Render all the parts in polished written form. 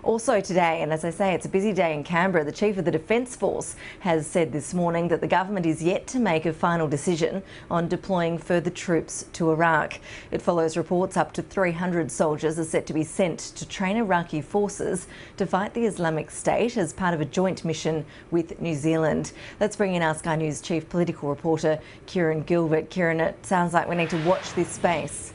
Also today, and as I say, it's a busy day in Canberra, the Chief of the Defence Force has said this morning that the government is yet to make a final decision on deploying further troops to Iraq. It follows reports up to 300 soldiers are set to be sent to train Iraqi forces to fight the Islamic State as part of a joint mission with New Zealand. Let's bring in our Sky News Chief Political Reporter, Govt. Kieran, it sounds like we need to watch this space.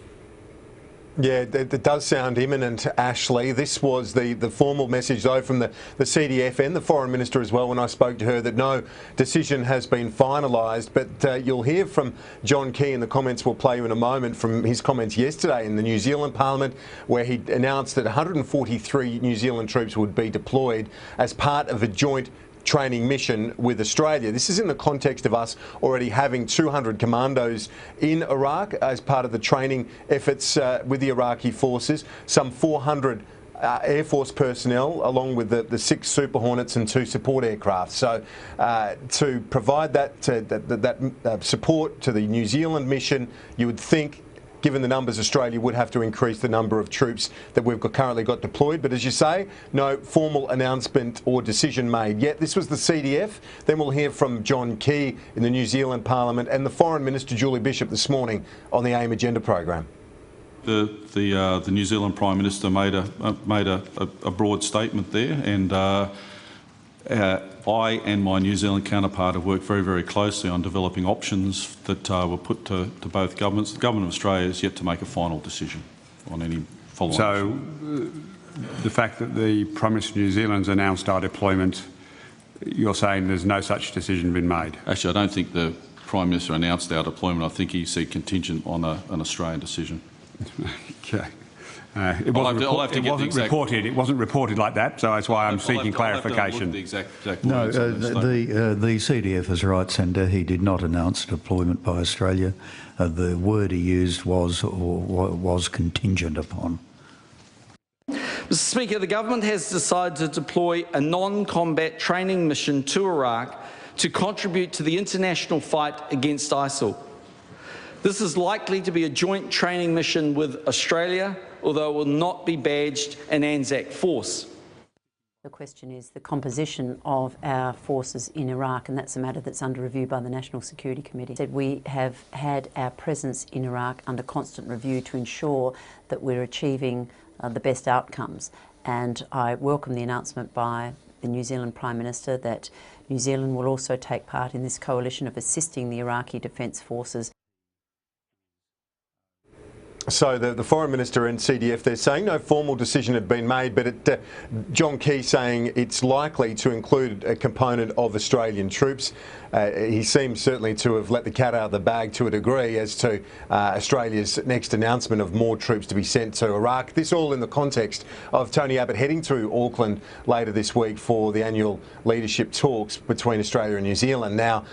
Yeah, it does sound imminent, Ashley. This was the formal message, though, from the CDF and the Foreign Minister as well when I spoke to her, that no decision has been finalised. But you'll hear from John Key in the comments we'll play you in a moment, from his comments yesterday in the New Zealand Parliament, where he announced that 143 New Zealand troops would be deployed as part of a joint training mission with Australia. This is in the context of us already having 200 commandos in Iraq as part of the training efforts with the Iraqi forces, some 400 Air Force personnel, along with the 6 Super Hornets and 2 support aircraft. So to provide that support to the New Zealand mission, you would think, given the numbers, Australia would have to increase the number of troops that we've currently got deployed. But as you say, no formal announcement or decision made yet. This was the CDF. Then we'll hear from John Key in the New Zealand Parliament and the Foreign Minister, Julie Bishop, this morning on the AIM Agenda program. The New Zealand Prime Minister made a broad statement there, and I and my New Zealand counterpart have worked very, very closely on developing options that were put to both governments. The Government of Australia is yet to make a final decision on any follow-on. So the fact that the Prime Minister of New Zealand's announced our deployment, you're saying there's no such decision been made? Actually, I don't think the Prime Minister announced our deployment. I think he said contingent on an Australian decision. Okay. It wasn't reported like that, so that's why I'm seeking clarification. The exact no, the CDF is right, Senator. He did not announce deployment by Australia. The word he used was contingent upon. Mr. Speaker, the government has decided to deploy a non-combat training mission to Iraq to contribute to the international fight against ISIL. This is likely to be a joint training mission with Australia, although it will not be badged an ANZAC force. The question is the composition of our forces in Iraq, and that's a matter that's under review by the National Security Committee. We have had our presence in Iraq under constant review to ensure that we're achieving the best outcomes. And I welcome the announcement by the New Zealand Prime Minister that New Zealand will also take part in this coalition of assisting the Iraqi Defence Forces. So the Foreign Minister and CDF, they're saying no formal decision had been made, but John Key saying it's likely to include a component of Australian troops. He seems certainly to have let the cat out of the bag to a degree as to Australia's next announcement of more troops to be sent to Iraq. This all in the context of Tony Abbott heading to Auckland later this week for the annual leadership talks between Australia and New Zealand. Now,